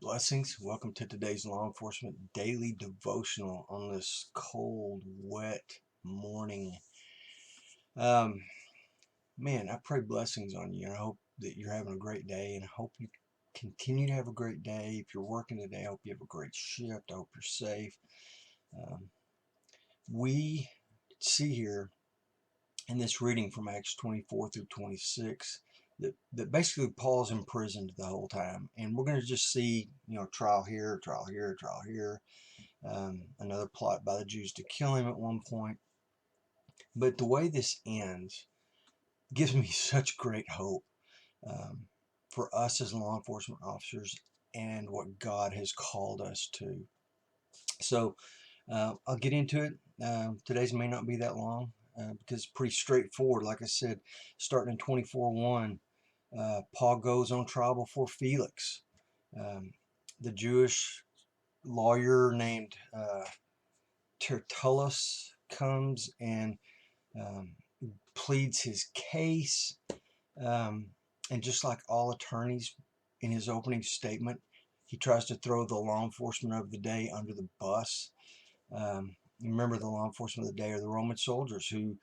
Blessings. Welcome to today's law enforcement daily devotional on this cold, wet morning. Um, Man, I pray blessings on you. I hope that you're having a great day, and I hope you continue to have a great day. If you're working today, I hope you have a great shift. I hope you're safe. Um, we see here in this reading from Acts 24 through 26 that basically Paul's imprisoned the whole time, and we're going to just see, trial here, trial here, trial here. Another plot by the Jews to kill him at one point. But the way this ends gives me such great hope um, for us as law enforcement officers and what God has called us to. So I'll get into it. Today's may not be that long because it's pretty straightforward. Like I said, starting in 24:1, Paul goes on trial before Felix. Um, the Jewish lawyer named Tertullus comes and um, pleads his case. Um, and just like all attorneys, in his opening statement, he tries to throw the law enforcement of the day under the bus. Remember, the law enforcement of the day are the Roman soldiers who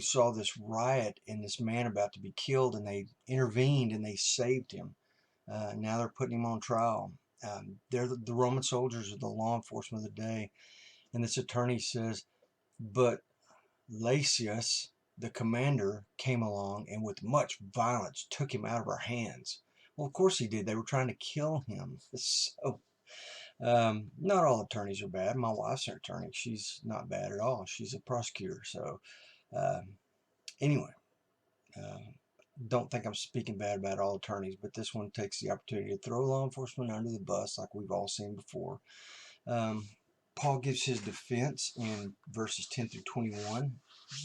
saw this riot and this man about to be killed, and they intervened and they saved him. Now they're putting him on trial. They're the Roman soldiers are the law enforcement of the day. And this attorney says, but Lysias, the commander, came along and with much violence took him out of our hands. Well, of course he did. They were trying to kill him. So, not all attorneys are bad. My wife's an attorney. She's not bad at all. She's a prosecutor. So, um, anyway, uh, don't think I'm speaking bad about all attorneys, but this one takes the opportunity to throw law enforcement under the bus like we've all seen before. Um, Paul gives his defense in verses 10 through 21,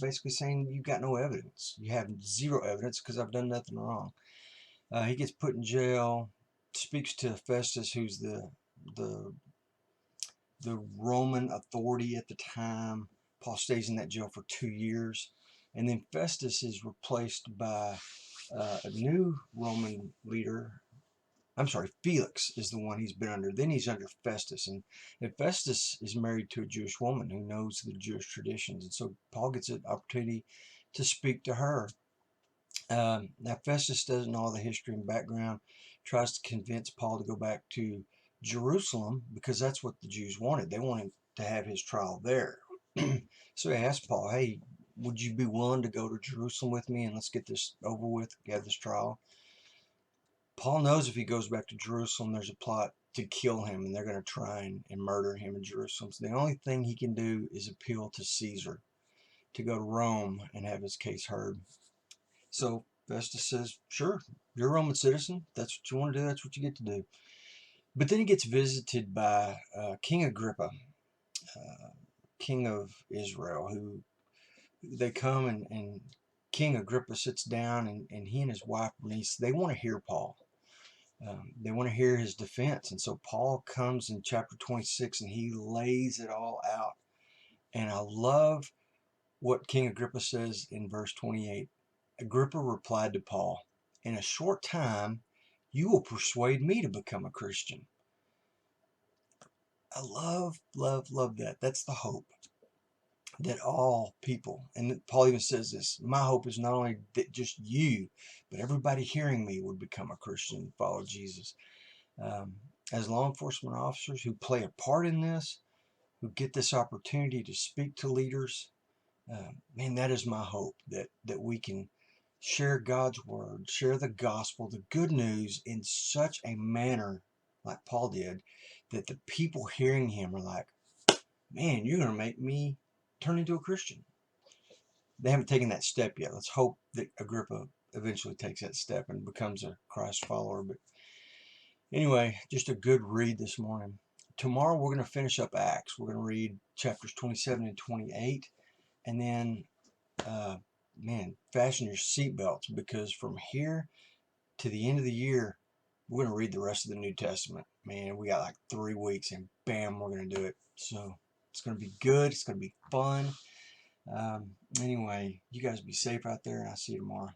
basically saying you've got no evidence. You have zero evidence because I've done nothing wrong. He gets put in jail, speaks to Festus, who's the Roman authority at the time. Paul stays in that jail for 2 years, and then Festus is replaced by a new Roman leader. I'm sorry, Felix is the one he's been under. Then he's under Festus. And Festus is married to a Jewish woman who knows the Jewish traditions. And so Paul gets an opportunity to speak to her. Now, Festus doesn't know all the history and background, tries to convince Paul to go back to Jerusalem because that's what the Jews wanted. They wanted to have his trial there. So he asked Paul, hey, would you be willing to go to Jerusalem with me and let's get this over with, have this trial? Paul knows if he goes back to Jerusalem, there's a plot to kill him, and they're going to try and murder him in Jerusalem. So the only thing he can do is appeal to Caesar, to go to Rome and have his case heard. So Festus says, sure, you're a Roman citizen. That's what you want to do. That's what you get to do. But then he gets visited by King Agrippa, uh, king of Israel, who they come and King Agrippa sits down, and he and his wife Bernice, they want to hear Paul. They want to hear his defense. And so Paul comes in chapter 26 and he lays it all out. And I love what King Agrippa says in verse 28. Agrippa replied to Paul, in a short time, you will persuade me to become a Christian. I love, love, love that. That's the hope that all people, and Paul even says this, my hope is not only that just you, but everybody hearing me would become a Christian and follow Jesus. As law enforcement officers who play a part in this, who get this opportunity to speak to leaders, man, that is my hope, that we can share God's word, share the gospel, the good news in such a manner like Paul did, that the people hearing him are like, man, you're going to make me turn into a Christian. They haven't taken that step yet. Let's hope that Agrippa eventually takes that step and becomes a Christ follower. But anyway, just a good read this morning. Tomorrow we're going to finish up Acts. We're going to read chapters 27 and 28. And then, man, fasten your seatbelts, because from here to the end of the year, we're going to read the rest of the New Testament. Man, we got like 3 weeks and bam, we're going to do it. So it's going to be good. It's going to be fun. Anyway, you guys be safe out there, and I'll see you tomorrow.